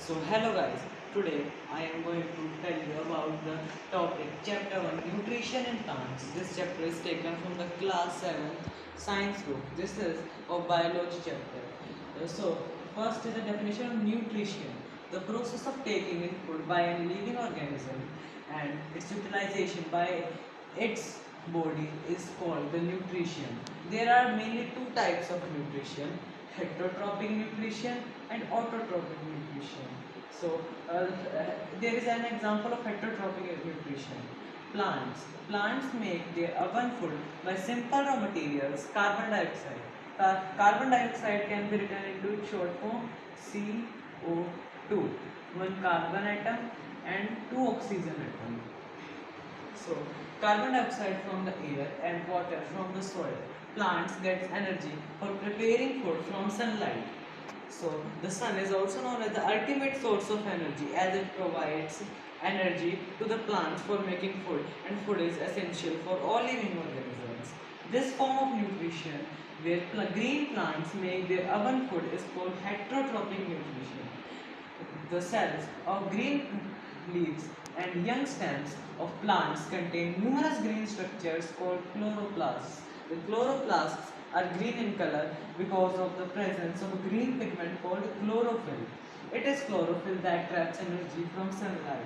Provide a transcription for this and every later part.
So hello guys, today I am going to tell you about the topic chapter 1 nutrition in plants. This chapter is taken from the class 7th science book. This is a biology chapter. So first is the definition of nutrition, the process of taking in food by a living organism and its utilization by its body is called the nutrition. There are mainly two types of nutrition, heterotrophic nutrition and autotrophic nutrition. So there is an example of heterotrophic nutrition. Plants make their oven food by simple raw materials, carbon dioxide. Carbon dioxide can be written into its short form CO2, one carbon atom and two oxygen atoms. So, carbon dioxide from the air and water from the soil. Plants get energy for preparing food from sunlight. So, the sun is also known as the ultimate source of energy as it provides energy to the plants for making food, and food is essential for all living organisms. This form of nutrition, where green plants make their oven food, is called heterotrophic nutrition. The cells of green leaves and young stems of plants contain numerous green structures called chloroplasts. The chloroplasts are green in color because of the presence of a green pigment called chlorophyll. It is chlorophyll that traps energy from sunlight.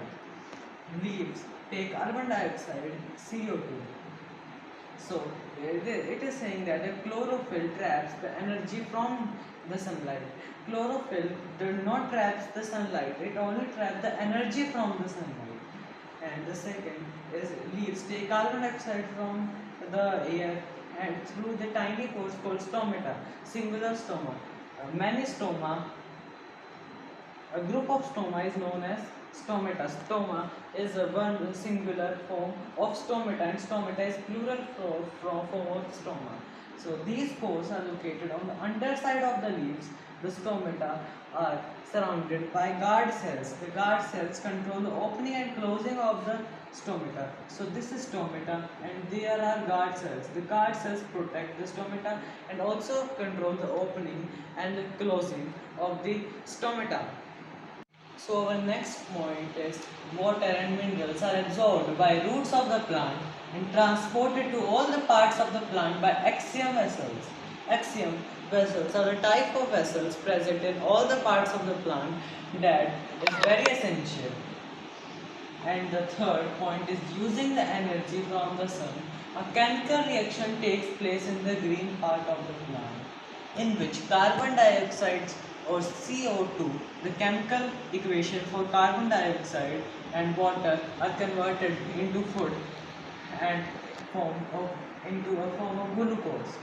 Leaves take carbon dioxide, CO2. So it is saying that the chlorophyll traps the energy from the sunlight. Chlorophyll does not trap the sunlight, it only traps the energy from the sunlight. And the second is leaves take carbon dioxide from the air and through the tiny pores called stomata, singular stoma. Many stoma, a group of stoma is known as stomata. Stoma is a one singular form of stomata, and stomata is plural form of stoma. So these pores are located on the underside of the leaves. The stomata are surrounded by guard cells. The guard cells control the opening and closing of the stomata. So this is stomata and there are guard cells. The guard cells protect the stomata and also control the opening and the closing of the stomata. So our next point is water and minerals are absorbed by roots of the plant and transported to all the parts of the plant by axiom vessels. Axiom vessels are a type of vessels present in all the parts of the plant that is very essential. And the third point is using the energy from the sun. A chemical reaction takes place in the green part of the plant, in which carbon dioxide or CO2, the chemical equation for carbon dioxide and water, are converted into food and into a form of glucose.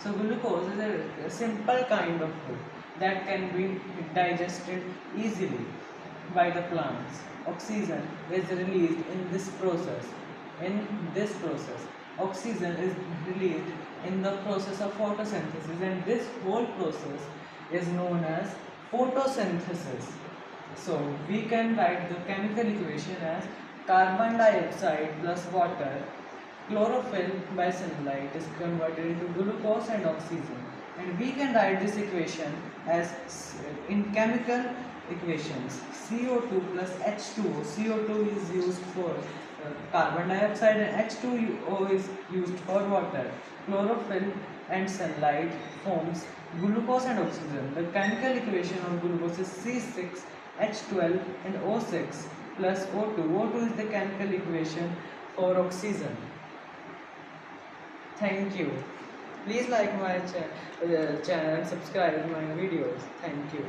So glucose is a simple kind of food that can be digested easily by the plants. Oxygen is released in this process. In this process, oxygen is released in the process of photosynthesis, and this whole process is known as photosynthesis. So we can write the chemical equation as carbon dioxide plus water, chlorophyll by sunlight is converted into glucose and oxygen, and we can write this equation as in chemical equations CO2 plus H2O. CO2 is used for carbon dioxide and H2O is used for water. Chlorophyll and sunlight forms glucose and oxygen. The chemical equation of glucose is C6H12 and O6 plus O2. O2 is the chemical equation for oxygen. Thank you. Please like my channel and subscribe my videos. Thank you.